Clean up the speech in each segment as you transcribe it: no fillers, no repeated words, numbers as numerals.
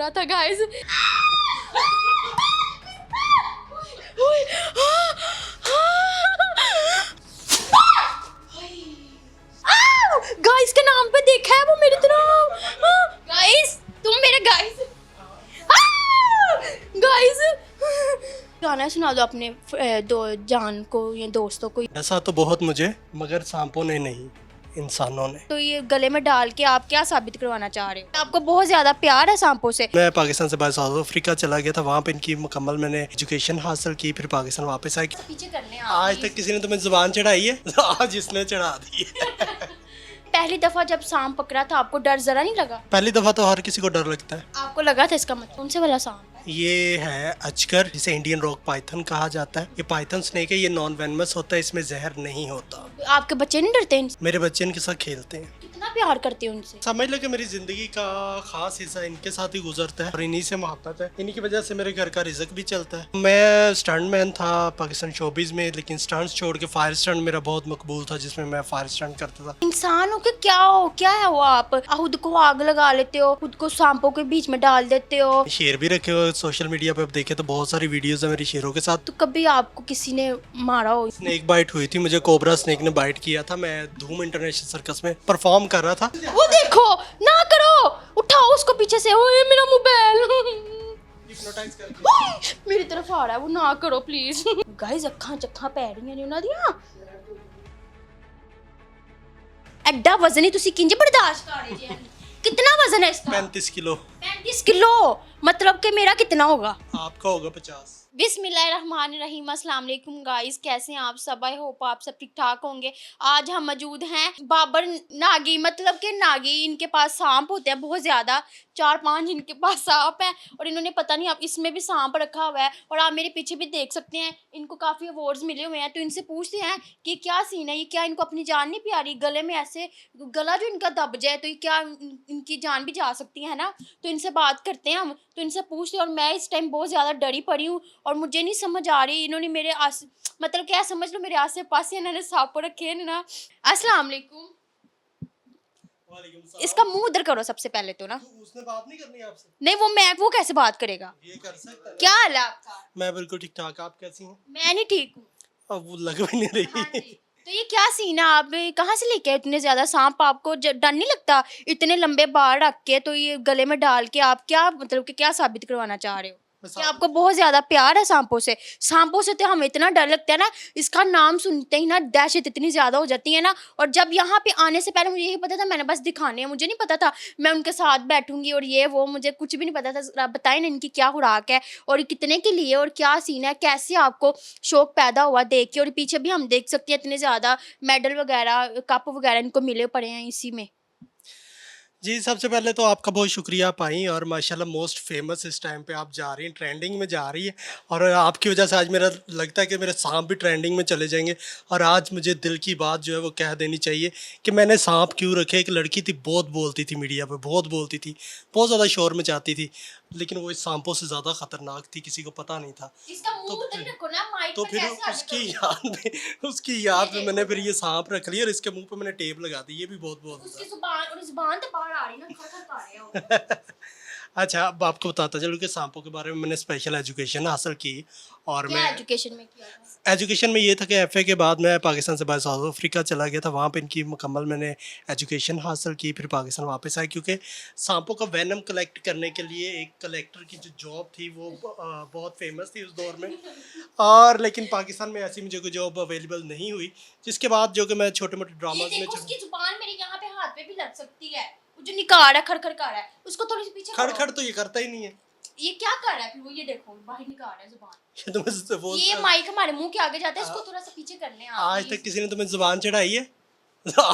रहा था guys. Guys के नाम पे देखा है वो मेरी तरफ। गाइस तुम मेरे गाइस गाइस गाना सुना दो अपने दो जान को या दोस्तों को। ऐसा तो बहुत मुझे, मगर सांपों ने नहीं, इंसानों ने। तो ये गले में डाल के आप क्या साबित करवाना चाह रहे हो? आपको बहुत ज्यादा प्यार है सांपों से? मैं पाकिस्तान से बाहर साउथ अफ्रीका चला गया था, वहाँ पे इनकी मुकम्मल मैंने एजुकेशन हासिल की, फिर पाकिस्तान वापस आई। पीछे करने आज तक किसी ने तुम्हें जुबान चढ़ाई है? आज इसने चढ़ा दी है। पहली दफा जब सांप पकड़ा था आपको डर जरा नहीं लगा? पहली दफा तो हर किसी को डर लगता है। आपको लगा था इसका मतलब? कौन से वाला सांप है? ये है अजगर, जिसे इंडियन रॉक पाइथन कहा जाता है। ये पाइथन स्नेक है, ये नॉन वेनमस होता है, इसमें जहर नहीं होता। आपके बच्चे नहीं डरते इनसे? मेरे बच्चे इनके साथ खेलते हैं। कितना प्यार करते हो उनसे? समझ लो कि मेरी जिंदगी का खास हिस्सा इनके साथ ही गुजरता है और इन्हीं से मोहब्बत है। इन्हीं की वजह से मेरे घर का रिज़्क भी चलता है। मैं स्टंटमैन था पाकिस्तान शोबिज़ में, लेकिन स्टंट्स छोड़ के फायर स्टंट मेरा बहुत मकबूल था, जिसमें मैं फायर स्टंट करता था। इंसान हो के क्या है वो? आप खुद को आग लगा लेते हो, खुद को सांपों के बीच में डाल देते हो। शेर भी रखे हो सोशल मीडिया पे, अब देखे तो बहुत सारी वीडियोस है मेरी शेरों के साथ। तो कभी आपको किसी ने मारा हो? स्नेक बाइट हुई थी, मुझे कोबरा स्नेक ने बाइट किया था। मैं धूम इंटरनेशनल सर्कस में परफॉर्म कर रहा था। वो देखो, ना करो, उठाओ उसको पीछे से। ओए मेरा मोबाइल मेरी तरफ आ रहा है, वो ना करो प्लीज। गाइस अखां चक्खां पै रही ने ਉਹਨਾਂ ਦੀਆਂ। ਐਡਾ ਵਜ਼ਨ ਹੀ ਤੁਸੀਂ ਕਿੰਜ ਬਰਦਾਸ਼ਤ ਕਰ ਰਹੇ ਜੀ? कितना वजन है इसका? 35 किलो। 35 किलो मतलब कि मेरा कितना होगा? आपका होगा 50। बिस्मिल्लाहिर्रहमानिर्रहीम। अस्सलाम वालेकुम गाइस, कैसे हैं आप सब? आई होप आप सब ठीक ठाक होंगे। आज हम मौजूद हैं बाबर नागी, मतलब कि नागी, इनके पास सांप होते हैं बहुत ज़्यादा, 4-5 इनके पास सांप हैं और इन्होंने पता नहीं आप इसमें भी सांप रखा हुआ है। और आप मेरे पीछे भी देख सकते हैं, इनको काफ़ी अवार्ड्स मिले हुए हैं। तो इनसे पूछते हैं कि क्या सीन है, ये क्या इनको अपनी जान नहीं प्यारी? गले में ऐसे गला जो इनका दब जाए तो ये क्या इनकी जान भी जा सकती है ना? तो इनसे बात करते हैं हम, तो इनसे पूछते हैं। और मैं इस टाइम बहुत ज़्यादा डरी पड़ी हूँ और मुझे नहीं समझ आ रही, इन्होंने मेरे मतलब क्या समझ लो, मेरे आसे पास इन्होंने सांप रखे हैं ना। अस्सलाम वालेकुम। इसका मुंह उधर करो सबसे पहले तो ना। उसने बात नहीं करनी आपसे? नहीं, वो कैसे बात करेगा? ये कर सकता है। क्या हाल है आपका? मैं बिल्कुल ठीक ठाक, आप कैसी हैं? मैं नहीं ठीक हूँ। अब वो लग भी नहीं रही। हाँ जी। तो ये क्या सीन है? आप कहाँ से लेके आए इतने ज्यादा सांप? आपको डर नहीं लगता इतने लंबे बाल रख के? तो ये गले में डाल के आप क्या मतलब कि क्या साबित करवाना चाह रहे हो? कि आपको बहुत ज्यादा प्यार है सांपों से? सांपों से तो हमें इतना डर लगता है ना, इसका नाम सुनते ही ना दहशत इतनी ज्यादा हो जाती है ना। और जब यहाँ पे आने से पहले मुझे यही पता था, मैंने बस दिखाने हैं, मुझे नहीं पता था मैं उनके साथ बैठूंगी और ये वो, मुझे कुछ भी नहीं पता था। बताएं ना इनकी क्या खुराक है और कितने के लिए और क्या सीन है, कैसे आपको शौक पैदा हुआ देख के? और पीछे भी हम देख सकते हैं इतने ज्यादा मेडल वगैरह, कप वगैरह इनको मिले पड़े हैं इसी में। जी, सबसे पहले तो आपका बहुत शुक्रिया आप आई, और माशाल्लाह मोस्ट फेमस इस टाइम पे आप जा रही हैं, ट्रेंडिंग में जा रही है। और आपकी वजह से आज मेरा लगता है कि मेरे सांप भी ट्रेंडिंग में चले जाएंगे। और आज मुझे दिल की बात जो है वो कह देनी चाहिए कि मैंने सांप क्यों रखे। एक लड़की थी, बहुत बोलती थी मीडिया पे, बहुत बोलती थी, बहुत ज़्यादा शोर मचाती थी, लेकिन वो इस सांपों से ज़्यादा ख़तरनाक थी, किसी को पता नहीं था। तो फिर उसकी याद में मैंने फिर ये सांप रख लिया और इसके मुंह पे मैंने टेप लगा दी। ये भी बहुत जुबान तो बाहर आ रही ना, खा रहे हो। अच्छा, अब आपको बताता चलूँ कि सांपों के बारे में मैंने स्पेशल एजुकेशन हासिल की। और क्या मैं एजुकेशन में किया था? एजुकेशन में ये था कि एफए के बाद मैं पाकिस्तान से बाहर साउथ अफ्रीका चला गया था, वहाँ पे इनकी मुकम्मल मैंने एजुकेशन हासिल की, फिर पाकिस्तान वापस आई। क्योंकि सांपों का वेनम कलेक्ट करने के लिए एक कलेक्टर की जो जॉब थी वो बहुत फेमस थी उस दौर में। और लेकिन पाकिस्तान में ऐसी मुझे कोई जॉब अवेलेबल नहीं हुई, जिसके बाद जो कि मैं छोटे मोटे ड्रामाज में। उसकी जुबान मेरे यहाँ पे हाथ पे भी लग सकती है, वो जो निकाल है, खड़खड़ कर रहा है, उसको थोड़ी सी पीछे खड़खड़ तो ये करता ही नहीं है। ये क्या कर रहा है फिर? वो ये देखो बाहर निकाल रहा है जुबान। ये तो मैं ये माइक हमारे मुंह के आगे जाता है, इसको थोड़ा सा पीछे करने हैं आप। आज तक किसी ने तुम्हें जुबान चढ़ाई है?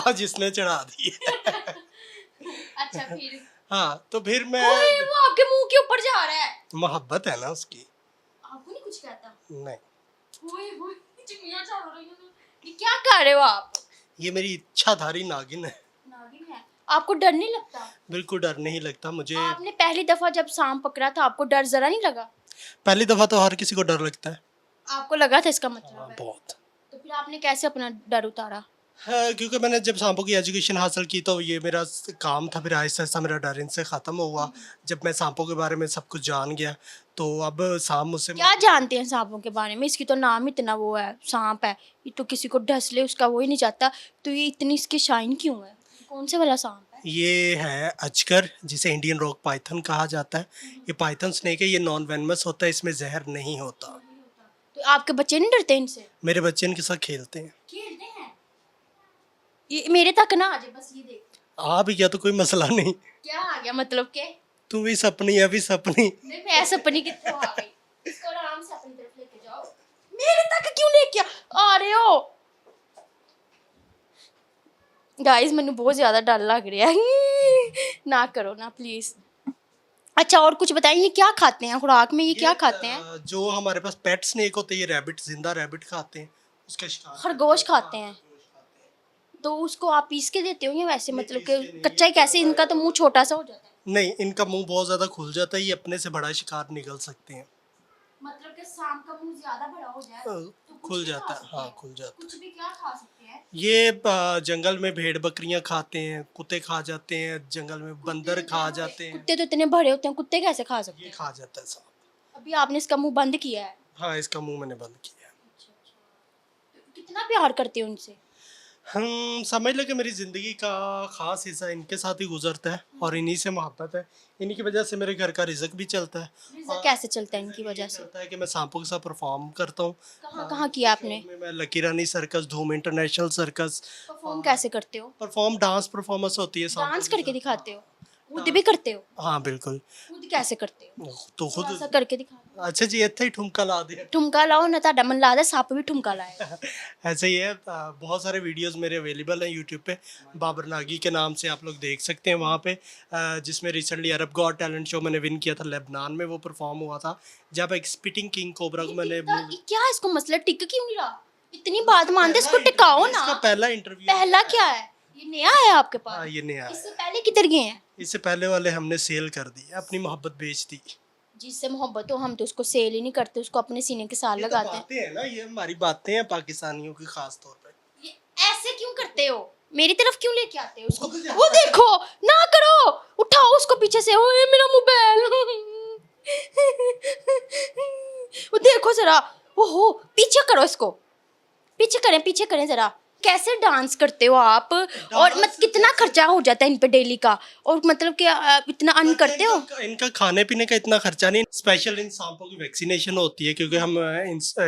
आज इसने चढ़ा दी है। अच्छा फिर? हाँ, तो फिर मैं, वो आपके मुंह के ऊपर जा रहा है। मोहब्बत है ना उसकी। आपको नहीं कुछ कहता? नहीं। ओए चिड़िया चल रही है। ये क्या कर रहे हो आप? ये मेरी इच्छाधारी नागिन है। नागिन है? आपको डर नहीं लगता? बिल्कुल डर नहीं लगता मुझे। आपने पहली दफा जब सांप पकड़ा था आपको डर जरा नहीं लगा? पहली दफा तो हर किसी को डर लगता है। आपको लगा था इसका मतलब है? बहुत। तो फिर आपने कैसे अपना डर उतारा? हाँ, क्योंकि मैंने जब सांपों की एजुकेशन हासिल की तो ये मेरा काम था, फिर आहिस्ता आहिस्ता मेरा डर इनसे ख़त्म हुआ। जब मैं सांपों के बारे में सब कुछ जान गया तो अब सांप मुझसे क्या जानते हैं सांपों के बारे में? इसकी तो नाम इतना वो है, सांप है। ये तो किसी को डस ले उसका वो ही नहीं चाहता। तो ये इतनी इसकी शाइन क्यों है? कौन से वाला सांप है? ये है अजगर, जिसे इंडियन रॉक पाइथन कहा जाता है। ये पाइथन स्नेक है, ये नॉन वेनमस होता है, इसमें जहर नहीं होता। तो आपके बच्चे नहीं डरते इनसे? मेरे बच्चे इनके साथ खेलते हैं। खेलते हैं? ये मेरे तक ना आ जाए बस, ये देख। आ भी गया तो कोई मसला नहीं। क्या आ गया मतलब के? तू भी सपनी है, अभी सपनी। नहीं, मैं सपनी कितने आ गई। इसको आराम से अपनी तरफ लेके जाओ। मेरे तक क्यों लेके आ रहे हो? गाइस मैंने बहुत ज्यादा डर लग रहा है। ना करो ना प्लीज। अच्छा और कुछ बताइए, ये क्या खाते हैं खुराक में? ये क्या खाते हैं? जो हमारे पास पेट स्नेक होते हैं, ये रैबिट, जिंदा रैबिट खाते हैं, उसका शिकार खरगोश खाते हैं। तो उसको आप पीस के देते हो या वैसे, मतलब कि कच्चा ही? कैसे? इनका तो मुंह छोटा सा हो जाता है। नहीं, इनका मुंह बहुत ज्यादा खुल जाता है, ये अपने से बड़ा शिकार निकल सकते हैं। मतलब कि सांप का मुंह ज्यादा बड़ा हो जाए तो कुछ खुल भी खा जाता है, सकते हाँ हैं? खुल जाता कुछ भी क्या खा सकते हैं? है। ये जंगल में भेड़ बकरियां खाते हैं, कुत्ते खा जाते हैं, जंगल में बंदर खा जाते हैं। कुत्ते तो इतने बड़े होते हैं, कुत्ते कैसे खा सकते ये हैं? खा जाता है सांप। अभी आपने इसका मुंह बंद किया है। हाँ, इसका मुंह मैंने बंद किया है। कितना प्यार करते हो उनसे? हम समझ लो कि मेरी ज़िंदगी का ख़ास हिस्सा इनके साथ ही गुजरता है और इन्हीं से मोहब्बत है। इन्हीं की वजह से मेरे घर का रिज़्क भी चलता है। रिजल्ट कैसे चलता है इनकी वजह से? चलता है कि मैं सांपों के साथ परफॉर्म करता हूँ। कहाँ कहाँ किया आपने? में मैं लकी रानी सर्कस, धूम इंटरनेशनल सर्कस। परफॉर्म कैसे करते हो? परफॉर्म डांस परफॉर्मेंस होती है सांपों डांस के करके साथ। दिखाते हो? खुद भी करते हो? हाँ बिल्कुल। खुद कैसे करते हो? तो खुद थोड़ा सा करके दिखा दो। अच्छा जी, इतना ही ठुमका ला दिया। ठुमका लाओ ना, ਤੁਹਾਡਾ मन ला दे सप भी ठुमका लाए। ऐसे ही है। बहुत सारे वीडियोस मेरे अवेलेबल हैं यूट्यूब पे, बाबर नागी के नाम से आप लोग देख सकते हैं वहाँ पे, जिसमें रिसेंटली अरब गॉट टैलेंट शो मैंने विन किया था, लेबनान में वो परफॉर्म हुआ था, जब एक स्पिटिंग किंग कोबरा को मैंने ये क्या है? इसको मसला टिक क्यों नहीं रहा? इतनी बात मानते, इसको टिकाओ ना। इसका पहला इंटरव्यू। पहला क्या है? ये नया है आपके हाँ, पास? ये नया है। इससे पहले किधर गए हैं? इससे पहले वाले हमने सेल कर दी, अपनी मोहब्बत बेच दी। जिससे मोहब्बत हो हम तो उसको सेल ही नहीं करते, उसको अपने सीने के साथ ये तो लगाते हैं। बातें हैं ना, ये हमारी बातें हैं पाकिस्तानियों की खास तौर पे। ये ऐसे क्यों करते हो? मेरी तरफ क्यों लेके आते हो उसको? खुद जाता वो देखो, ना करो, उठाओ उसको पीछे से। ओए मेरा मोबाइल। वो देखो जरा, ओहो पीछे करो इसको, पीछे करें जरा। कैसे डांस करते हो आप? और मत कितना खर्चा हो जाता है इन पे डेली का? और मतलब कि इतना अर्न करते हो? इनका खाने पीने का इतना खर्चा नहीं। स्पेशल इन सांपों की वैक्सीनेशन होती है, क्योंकि हम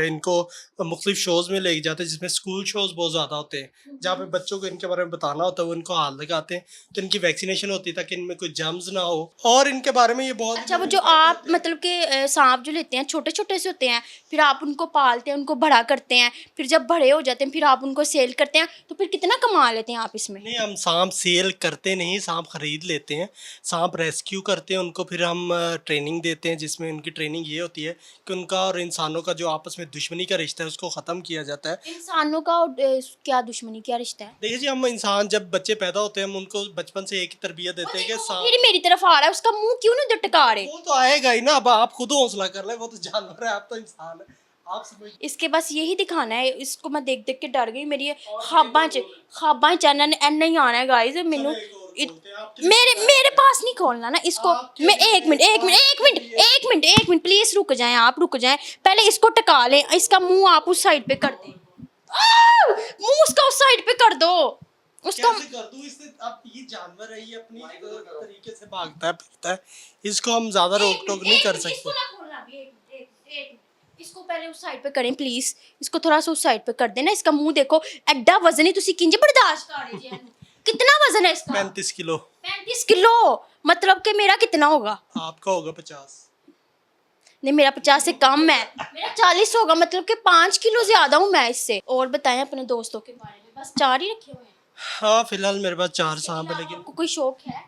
इनको मुख्तलिफ शोज में लेके जाते हैं, जिसमें स्कूल शोज बहुत ज़्यादा होते हैं, जहाँ पे बच्चों को इनके बारे में बताना होता है, वो इनको हाथ लगाते हैं, तो इनकी वैक्सीनेशन होती है ताकि इनमें कोई जर्म्स ना हो। और इनके बारे में ये बहुत अच्छा, वो जो आप मतलब कि सांप जो लेते हैं छोटे छोटे से होते हैं, फिर आप उनको पालते हैं, उनको बड़ा करते हैं, फिर जब बड़े हो जाते हैं फिर आप उनको सेल करते हैं, तो फिर कितना कमा लेते हैं आप इसमें? नहीं, हम सांप सेल करते नहीं, सांप खरीद लेते हैं, सांप रेस्क्यू करते हैं, उनको फिर हम ट्रेनिंग देते हैं, जिसमें उनकी ट्रेनिंग ये होती है कि उनका और इंसानों का जो आपस में दुश्मनी का रिश्ता है उसको ख़त्म किया जाता है। इंसानों का और, क्या दुश्मनी, क्या रिश्ता है? देखिए जी, हम इंसान जब बच्चे पैदा होते हैं हम उनको बचपन से एक ही तरबियत देते हैं कि सांप। फिर मेरी तरफ आ रहा है, उसका मुंह क्यों नहीं टटका रहे? वो तो आएगा ही ना, अब आप खुद हौसला कर ले, वो तो जानवर है, आप तो इंसान है, आप समझ। इसके बस यही दिखाना है, इसको मैं देख देख के डर गई। मेरी खाबा चैनल एन ही आना है गाइस मेनू। मेरे पास नहीं खोलना ना इसको। मैं एक मिनट प्लीज रुक जाएं, आप रुक जाएं, पहले इसको टका लें। इसका मुंह आप उस साइड पे कर दें। मुंह उसका उस साइड पे कर दो उसका। कैसे कर दूं इससे? अब ये जानवर है, ये अपनी तरीके से भागता है फिरता है, इसको हम ज्यादा रोक टोक नहीं कर सकते। इसको ना खोलना अभी, एक मिनट। इसको पहले उस साइड पे करें प्लीज। इसको थोड़ा सा उस साइड पे कर देना। इसका मुंह देखो, एड्डा वजन ही तुसी किंजे बर्दाश्त कर रहे जी। कितना वजन है इसका? 35 किलो। 35 किलो? मतलब कि मेरा कितना होगा? आपका होगा 50। नहीं, मेरा 50 से कम है, मेरा 40 होगा, मतलब कि 5 किलो ज्यादा हूँ मैं इससे। और बताएं अपने दोस्तों के बारे में। बस 4 ही रखे हुए हैं? हाँ, फिलहाल मेरे पास 4 सांप है, लेकिन आपको कोई शौक है?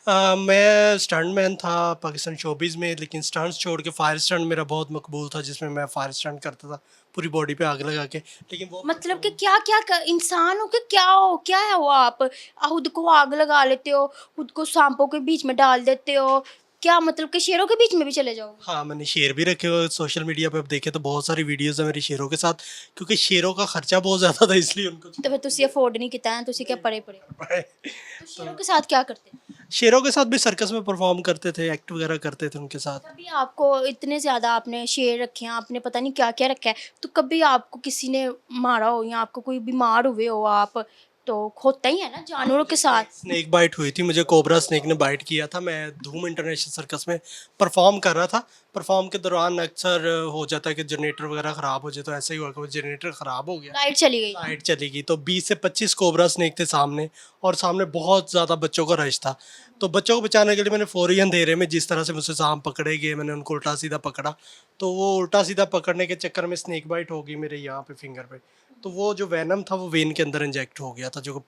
मैं स्टंटमैन था पाकिस्तान शोबिज़ में, लेकिन स्टंट्स छोड़ के फायर स्टंट मेरा बहुत मकबूल था, जिसमें मैं फायर स्टंट करता था पूरी बॉडी पे आग लगा के, लेकिन वो मतलब कि क्या क्या इंसान हो के क्या हो, क्या है वो? आप खुद को आग लगा लेते हो, खुद को सांपों के बीच में डाल देते हो, क्या मतलब कि शेरों के बीच में भी चले जाओगे? हाँ, मैंने शेर भी रखे हुए सोशल मीडिया पे, अब देखे तो बहुत सारी वीडियोस है मेरी शेरों के साथ, क्योंकि शेरों का खर्चा बहुत ज़्यादा था इसलिए उनको तो फिर तुसी अफोर्ड नहीं किया है, तुसी क्या पड़े पाए। तो शेरों के साथ क्या करते? शेरों के साथ भी सर्कस में परफॉर्म करते थे, एक्ट वगैरह करते थे उनके साथ। कभी आपको इतने ज़्यादा आपने शेर रखे हैं, आपने पता नहीं क्या-क्या रखा है, तो कभी आपको किसी ने मारा हो या आपको कोई बीमार हुए हो आप, तो होता ही है ना जानवरों के साथ। स्नेक बाइट हुई थी मुझे, कोबरा स्नेक ने बाइट किया था। मैं धूम इंटरनेशनल सर्कस में परफॉर्म कर रहा था। परफॉर्म के दौरान अक्सर हो जाता है कि जनरेटर वगैरह ख़राब हो जाए, तो ऐसा ही हुआ कि वो जनरेटर ख़राब हो गया, लाइट चली गई। लाइट चली गई, तो 20 से 25 कोबरा स्नेक थे सामने, और सामने बहुत ज़्यादा बच्चों का रश था। तो बच्चों को बचाने के लिए मैंने फौरी अंधेरे में जिस तरह से मुझसे सांप पकड़े गए, मैंने उनको उल्टा सीधा पकड़ा। तो वो उल्टा सीधा पकड़ने के चक्कर में स्नेक बाइट हो गई मेरे यहाँ पे फिंगर पे। तो वो जो वेनम था वो वेन के अंदर इंजेक्ट हो गया था। जो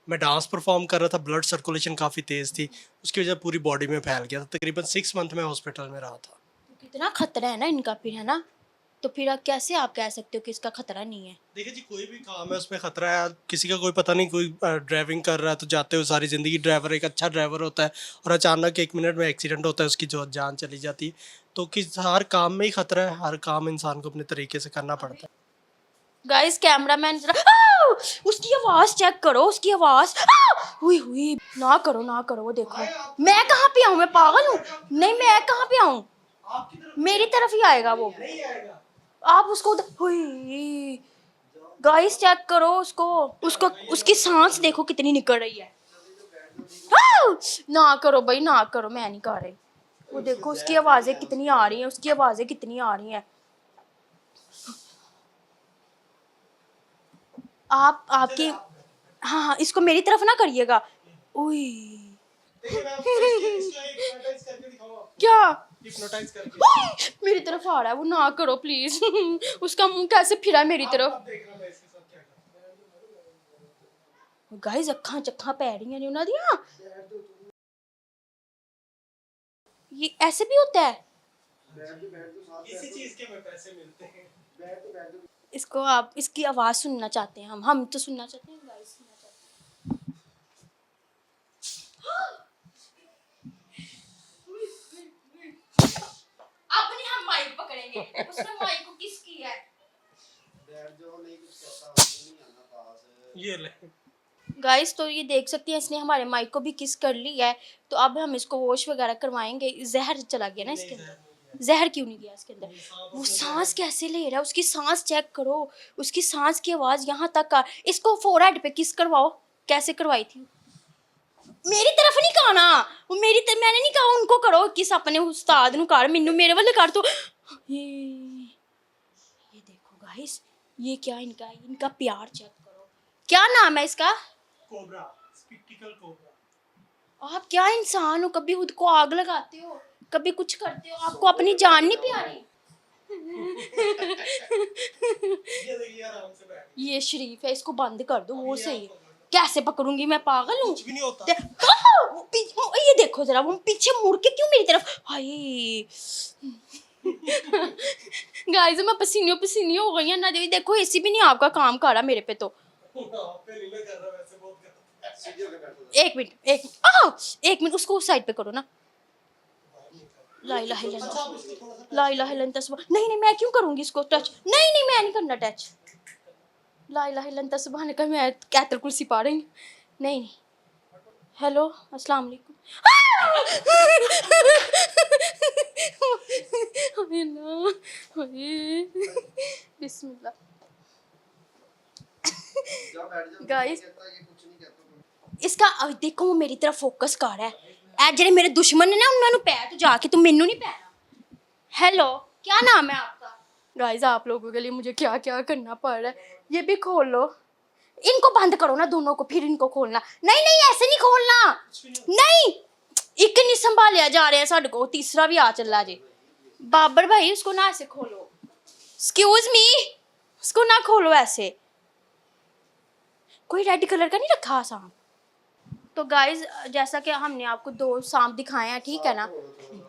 मैं डांस परफॉर्म कर रहा था, ब्लड सर्कुलेशन काफ़ी तेज़ थी, उसकी वजह पूरी बॉडी में फैल गया था। तकरीबन 6 मंथ में हॉस्पिटल में रहा था। कितना खतरा है ना इनका फिर, है ना? तो फिर आप कैसे आप कह सकते हो कि इसका खतरा नहीं है? देखिए जी, कोई भी काम है उसमें खतरा है। किसी का कोई पता नहीं, कोई ड्राइविंग कर रहा है तो जाते हुए सारी ज़िंदगी, ड्राइवर एक अच्छा ड्राइवर होता है और अचानक 1 मिनट में एक्सीडेंट होता है, उसकी जो जान चली जाती है। तो हर काम में ही खतरा है, हर काम इंसान को अपने तरीके से करना पड़ता है। गाइस कैमरामैन जरा उसकी आवाज चेक करो, उसकी आवाज हुई हुई ना करो ना करो। वो देखो, मैं कहाँ पे आऊँ? मैं पागल हूँ? नहीं, मैं कहाँ पे आऊँ? मेरी तरफ ही आएगा वो। आप उसको हुई। गाइस चेक करो उसको, उसको उसकी सांस देखो कितनी निकल रही है। ना करो भाई, ना करो, मैं नहीं कर रही। वो देखो उसकी आवाजें कितनी आ रही हैं, उसकी आवाजें कितनी आ रही हैं। आपकी हाँ हाँ, इसको मेरी तरफ ना करिएगा। उई क्या हिप्नोटाइज करके उई, मेरी तरफ आ रहा है वो, ना करो प्लीज। उसका मुंह कैसे फिरा है मेरी तरफ? देखना मैं इसके साथ क्या करता गाइस अखां चक्खां पै रही हैं उन्हां दियां। ये ऐसे भी होता है? हूं। इसी चीज के हमें पैसे मिलते हैं। इसको आप इसकी आवाज सुनना चाहते हैं, हम तो सुनना चाहते हैं, गाइस सुनना चाहते हैं। अब नहीं हम माइक पकड़ेंगे, उसने माइक को किस किया है? ये ले। गाइस तो ये देख सकती हैं, इसने हमारे माइक को भी किस कर लिया है। तो अब हम इसको वॉश वगैरह करवाएंगे। जहर चला गया ना इसके अंदर? जहर क्यों नहीं गया इसके अंदर? वो सांस कैसे ले रहा है, उसकी सांस चेक करो, उसकी सांस की आवाज यहाँ तक आ। इसको फोरहेड पे किस करवाओ। कैसे करवाई थी? मेरी तरफ नहीं कहना, वो मैंने नहीं कहा उनको करो किस, अपने उस्ताद नु कर, मेनू मेरे वाले कर। तो ये देखो गाइस, ये क्या इनका प्यार चेक करो। क्या नाम है इसका? Cobra, spectacled cobra. आप क्या इंसान हो, कभी खुद को आग लगाते हो, कभी कुछ करते हो, आपको अपनी जान नहीं प्यारी? ये देखिए आराम से बैठ। ये शरीफ है, इसको बंद कर दो, वो सही है। कैसे पकड़ूंगी मैं, पागल हूँ? कुछ भी नहीं होता। ये देखो जरा, वो पीछे मुड़ के क्यों मेरी तरफ, हाय। गाइस मैं पसीनी हो गई है ना। देखो एसी भी नहीं आपका काम कर रहा मेरे पे। तो पे नहीं मैं कर रहा, वैसे बहुत कर। एक मिनट उसको उस साइड पे करो ना। ला इलाहा इल्लल्लाह, ला इलाहा इल्लल्लाह। नहीं मैं क्यों करूंगी इसको टच? नहीं मैं नहीं करना टच। ला इलाहा इल्लल्लाह सुभान का, मैं आयतुल कुर्सी पा रही हूँ। नहीं। हेलो अस्सलाम वालेकुम। बिस्मिल्लाह। गाइस इसका देखो, वो मेरी तरफ फोकस कर रहा है। ए जेडे मेरे दुश्मन ने ना, उन्होंने पै तो जाके, तुम मेनू नहीं पैना। हेलो क्या नाम है आपका? गाइस आप लोगों के लिए मुझे क्या क्या करना पड़ रहा है। ये भी खोल लो, इनको बंद करो ना दोनों को, फिर इनको खोलना। नहीं ऐसे नहीं खोलना। नहीं एक नहीं संभालिया जा रहा है साडे को, तीसरा भी आ चला जी। बाबर भाई उसको ना ऐसे खोलो, एक्सक्यूज मी, उसको ना खोलो ऐसे। कोई रेड कलर का नहीं रखा सांप? तो गाइज जैसा कि हमने आपको 2 सांप दिखाए हैं, ठीक है ना?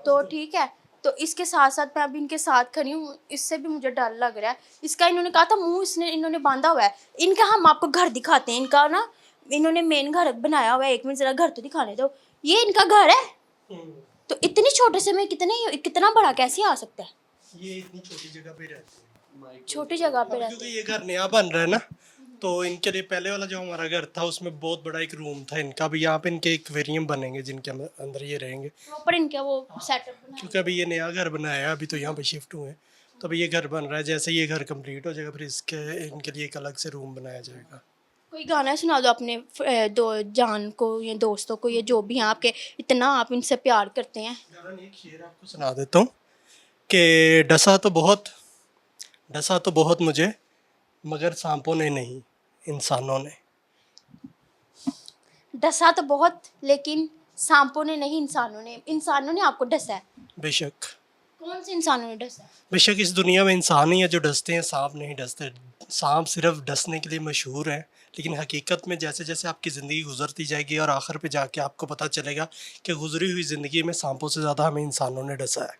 तो ठीक है, तो इसके साथ साथ मैं अभी इनके साथ खड़ी हूँ, इससे भी मुझे डर लग रहा है। इसका इन्होंने कहा था मुंह इन्होंने बांधा हुआ है। इनका हम आपको घर दिखाते हैं, इनका ना इन्होंने मेन घर बनाया हुआ है। 1 मिनट जरा घर तो दिखाने दो, ये इनका घर है। तो इतनी छोटे से में कितना बड़ा कैसे आ सकता है? ये इतनी छोटी जगह पे रहते हैं। छोटी जगह पे अब रहते क्योंकि ये घर नया बन रहा है ना, तो इनके लिए पहले वाला जो हमारा घर था उसमें बहुत बड़ा एक रूम था इनका। भी यहाँ पे इनके एक्वेरियम बनेंगे जिनके अंदर ये रहेंगे, प्रॉपर इनका वो सेटअप बना है। क्योंकि अभी ये नया घर बनाया है, अभी तो यहाँ पे शिफ्ट हुए हैं। तो अभी ये घर बन रहा है, जैसे ये घर कंप्लीट हो जाएगा फिर इसके इनके लिए एक अलग से रूम बनाया जाएगा। कोई गाना सुना दो अपने दो जान को या दोस्तों को, ये जो भी हैं आपके, इतना आप इनसे प्यार करते हैं। गाना नहीं, एक शेर आपको सुना देता हूँ कि डसा तो बहुत मुझे, मगर सांपों ने नहीं, इंसानों ने। डसा तो बहुत, लेकिन सांपों ने नहीं, इंसानों ने आपको डसा है। बेशक कौन से इंसानों ने डसा है? बेशक इस दुनिया में इंसान ही है जो डसते हैं, सांप नहीं डसते। सांप सिर्फ डसने के लिए मशहूर है, लेकिन हकीकत में जैसे जैसे आपकी ज़िंदगी गुजरती जाएगी और आखिर पे जाके आपको पता चलेगा कि गुजरी हुई ज़िंदगी में सांपों से ज़्यादा हमें इंसानों ने डसा है।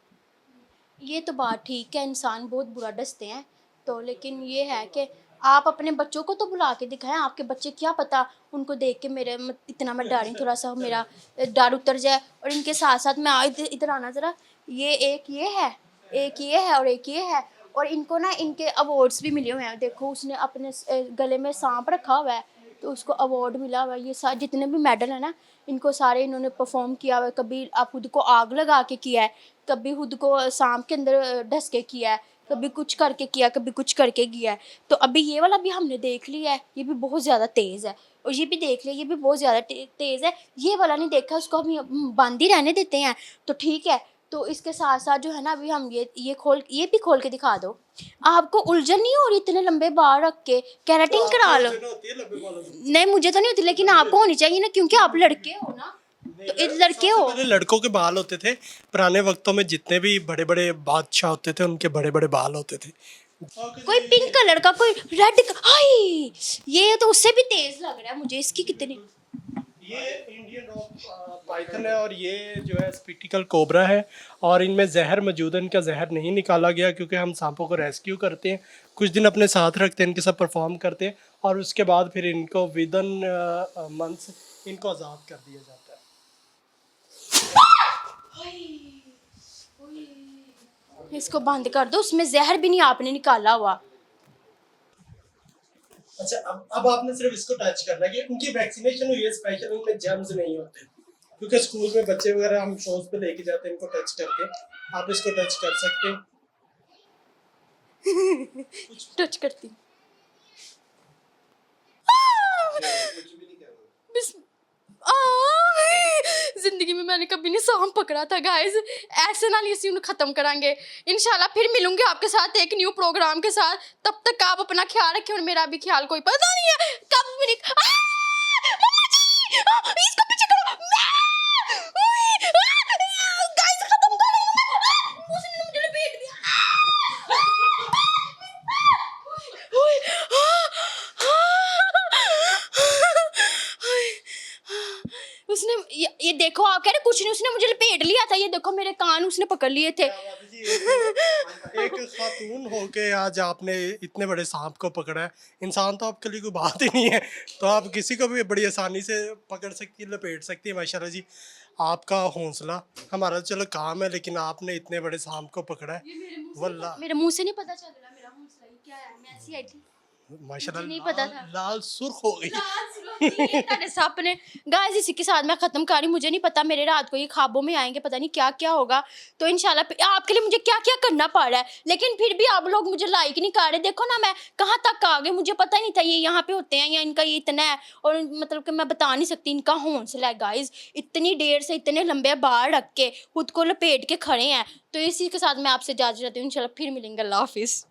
ये तो बात ठीक है, इंसान बहुत बुरा डसते हैं, तो लेकिन ये है कि आप अपने बच्चों को तो बुला के दिखाएं। आपके बच्चे क्या पता उनको देख के मेरे इतना मैं डरी, थोड़ा सा मेरा डर उतर जाए। और इनके साथ साथ मैं इधर आना ज़रा, ये एक ये है, एक ये है और एक ये है। और इनको ना इनके अवार्ड्स भी मिले हुए हैं। देखो उसने अपने गले में सांप रखा हुआ है तो उसको अवार्ड मिला हुआ है। ये सारे जितने भी मेडल हैं ना, इनको सारे इन्होंने परफॉर्म किया हुआ है। कभी आप खुद को आग लगा के किया है, कभी खुद को सांप के अंदर ढस के किया है, कभी कुछ करके किया, कभी कुछ करके किया है। तो अभी ये वाला भी हमने देख लिया है, ये भी बहुत ज़्यादा तेज़ है। और ये भी देख लिया, ये भी बहुत ज़्यादा तेज़ है। ये वाला नहीं देखा, उसको हम बंद ही रहने देते हैं, तो ठीक है। तो इसके साथ साथ जो है ना, अभी हम ये भी खोल के दिखा दो। आपको उलझन नहीं हो रही इतने लंबे बाल रख के? केराटिन करा लो। नहीं मुझे तो नहीं होती, लेकिन आपको होनी चाहिए ना, क्योंकि आप लड़के हो ना, तो इस लड़के हो। पहले लड़कों के बाल होते थे, पुराने वक्तों में जितने भी बड़े बड़े बादशाह होते थे उनके बड़े बड़े बाल होते थे। कोई पिंक कलर का, कोई रेड का, हाय ये तो उससे भी तेज लग रहा है मुझे। इसकी कितनी, ये इंडियन रॉक पाइथन है और ये जो है स्पिटिकल कोबरा है। और इनमें जहर मौजूद है, इनका जहर नहीं निकाला गया क्योंकि हम सांपों को रेस्क्यू करते हैं, कुछ दिन अपने साथ रखते हैं, इनके साथ परफॉर्म करते हैं और उसके बाद फिर इनको विदिन मंथ्स इनको आज़ाद कर दिया जाता है। इसको बंद कर दो, उसमें जहर भी नहीं आपने निकाला हुआ। अच्छा, अब आपने सिर्फ इसको टच करना है कि उनकी वैक्सीनेशन हुई है स्पेशल, उनमें जर्म्स नहीं होते, क्योंकि स्कूल में बच्चे वगैरह हम शोज पे लेके जाते हैं इनको टच करके। आप इसको टच कर सकते हैं। टच करती जिंदगी में मैंने कभी नहीं सांप पकड़ा था गाइस। ऐसे ना इसी खत्म करांगे। इंशाल्लाह फिर मिलूंगी आपके साथ एक न्यू प्रोग्राम के साथ। तब तक आप अपना ख्याल रखें और मेरा भी ख्याल, कोई पता नहीं है कब मेरी इसको पीछे करो। गाइस खत्म करो, उसने मुझे लपेट दिया। उसने ये देखो, आप कह रहे कुछ नहीं, उसने मुझे लपेट लिया था। ये देखो मेरे कान उसने पकड़ लिए थे। एक खातून होके आज आपने इतने बड़े सांप को पकड़ा है। इंसान तो आपके लिए कोई बात ही नहीं है, तो आप किसी को भी बड़ी आसानी से पकड़ सकती है, लपेट सकती है। माशाल्लाह जी, आपका हौसला, हमारा चलो काम है, लेकिन आपने इतने बड़े सांप को पकड़ा है। वल्लाह मेरे मुंह से नहीं पता चल रहा मेरा हौसला क्या है। मैं ऐसी आई थी, माशाल्लाह नहीं पता था। लाल सुर्ख हो गई। सपने गाइस इसी के साथ मैं खत्म कर रही। मुझे नहीं पता मेरे रात को ये ख्वाबों में आएंगे, पता नहीं क्या क्या होगा। तो इंशाल्लाह आपके लिए मुझे क्या क्या करना पड़ रहा है, लेकिन फिर भी आप लोग मुझे लाइक नहीं कर रहे। देखो ना मैं कहाँ तक आ गई, मुझे पता ही नहीं था ये यहाँ पे होते हैं या इनका ये इतना है। और मतलब कि मैं बता नहीं सकती इनका हौसला है गाइस। इतनी देर से इतने लंबे बाल रख के खुद को लपेट के खड़े हैं। तो इसी के साथ मैं आपसे इजाजत चाहती हूँ। इंशाल्लाह फिर मिलेंगे। अल्लाह हाफिज़।